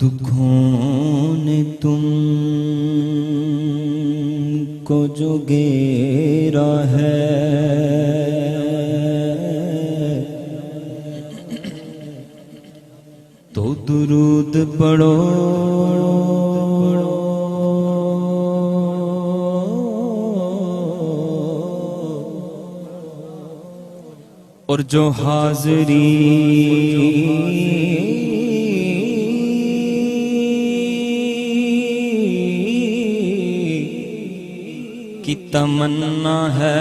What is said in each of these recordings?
دکھوں نے تم کو جو گھیرا ہے تو درود پڑھو اور جو حاضری کی تمنا ہے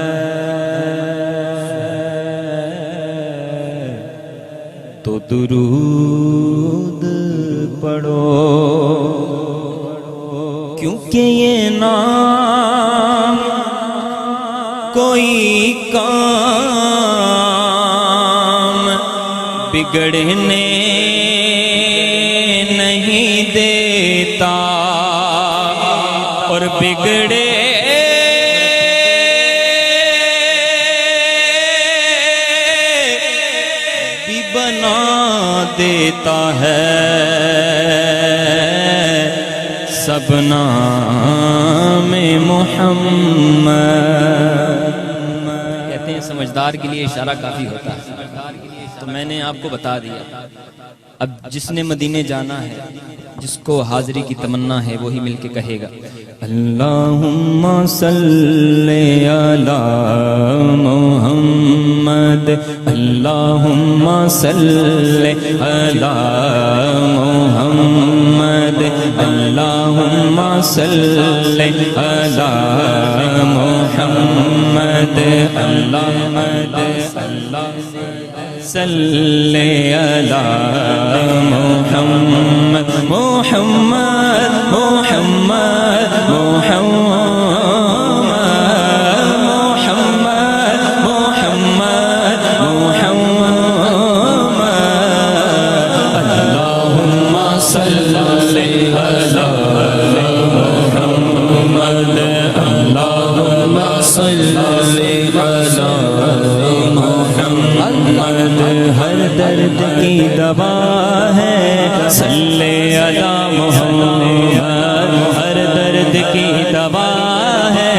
تو درود پڑھو، کیونکہ یہ نام کوئی کام بگڑنے نہیں دیتا اور بگڑے بنا دیتا ہے سب نام محمد۔ کہتے ہیں سمجھدار کے لیے اشارہ کافی ہوتا ہے، تو میں نے آپ کو بتا دیا۔ اب جس نے مدینے جانا ہے، جس کو حاضری کی تمنا ہے، وہی مل کے کہے گا اللہم صلی علی محمد، اللہم صلی علی محمد، اللہم صلی علی محمد، اللہم صلی علی محمد، محمد محمد ہر درد کی دوا ہے صلی علی محمد، ہر درد کی دوا ہے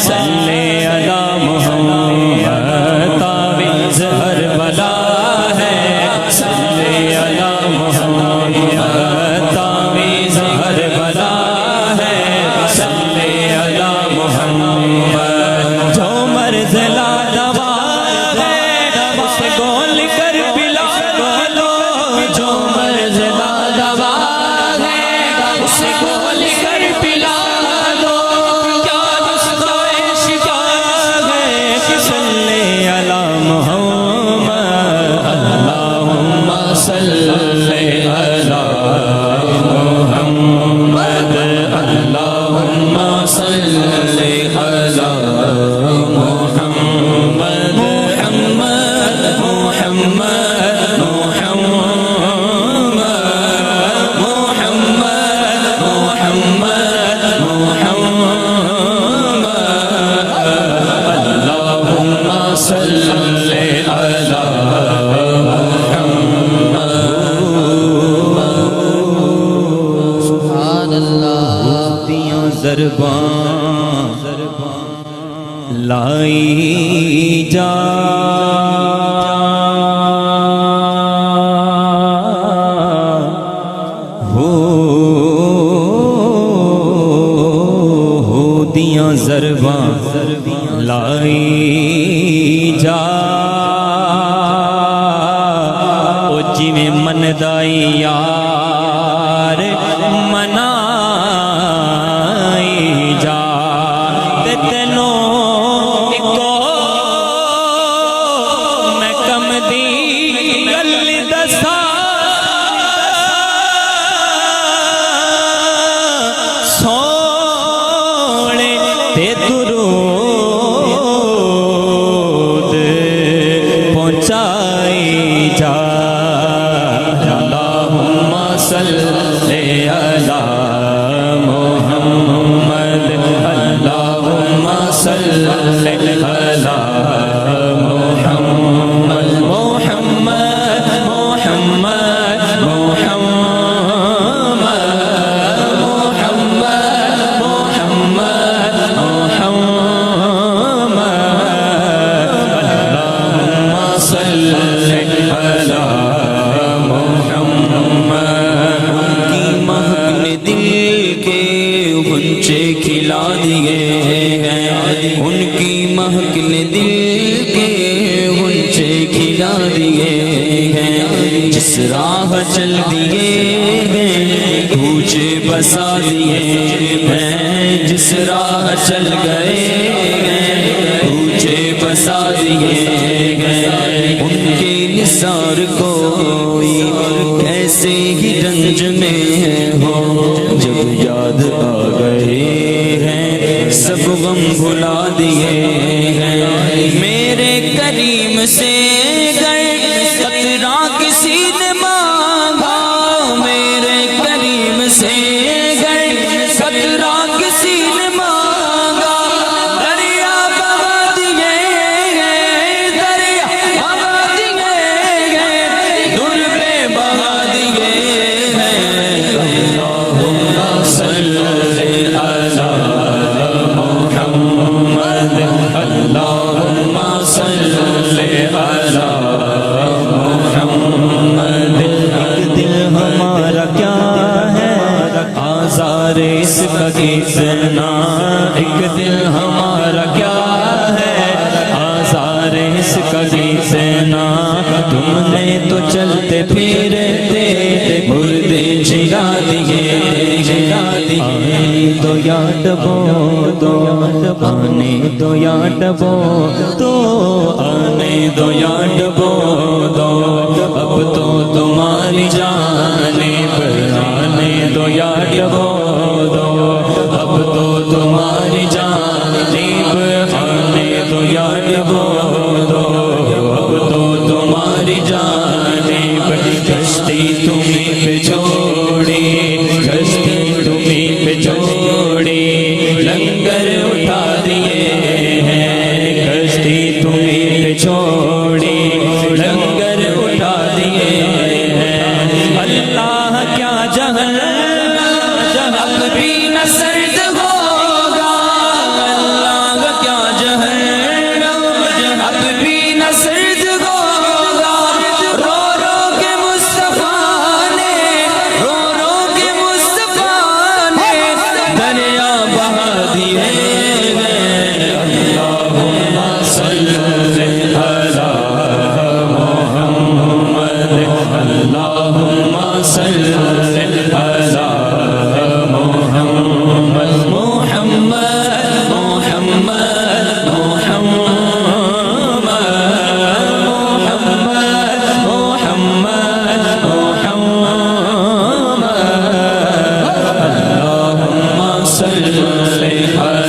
صلی علی محمد، تعویذ ہر بلا ہے صلی علی محمد، تعویذ ہر بلا ہے صلی علی محمد، جو مرض لا دوا لائی جا ہو دیاں ضرباں لائی جا او جی میں من دائی یار منائی جا پہنچائی جا اللہم صلی علی محمد، اللہم صلی علی محمد، محمد محمد محمد راہ چل دیے ہیں کوچے بسا دیے ہیں جس راہ چل گئے ہیں کوچے بسا دیے ہیں ان کے نثار کوئی کیسے ہی رنج میں ہو جب یاد آ گئے ہیں سب غم بھلا دیے ہیں میرے کریم سے قطرہ کسی نے مانگا میرے کریم سے قطرہ کسی نے مانگا دریا بہا دیے گئے دریا بہا دیے گئے در پہ بہا دیے ہیں اللہم صلی علی محمد اللہم صلی علی ہمارا کیا ہے آزار اس کا کتنا ایک دل ہمارا کیا ہے آزار اس کا کتنا تم نے تو چلتے پھرتے مردے جگا دیے آنے دو یا ڈبو دو آنے دو یا ڈبو دو آنے دو یا ڈبو دو اب تو تمہاری جانب آنے دو یا ڈبو دو اب تو تمہاری جانب آنے دو یا ڈبو دو اب تو تمہاری جانب کشتی تمہیں پہ چھوڑی کشتی تمہیں پہ چھوڑی لنگر اٹھا دیے ہیں کشتی تمہیں پہ چھوڑی لنگر اٹھا دیے ہیں اللہ کیا جہنم اب بھی نہ سرد ہوگا اللہ کیا جہنم اب بھی نہ سرد ہوگا رو رو کے مصطفیٰ نے رو رو کے مصطفیٰ نے دریا بہا دیے ہیں اللہم صلی علی محمد اللہم صلی علی محمد محمد محمد محمد محمد اللہم صلی علی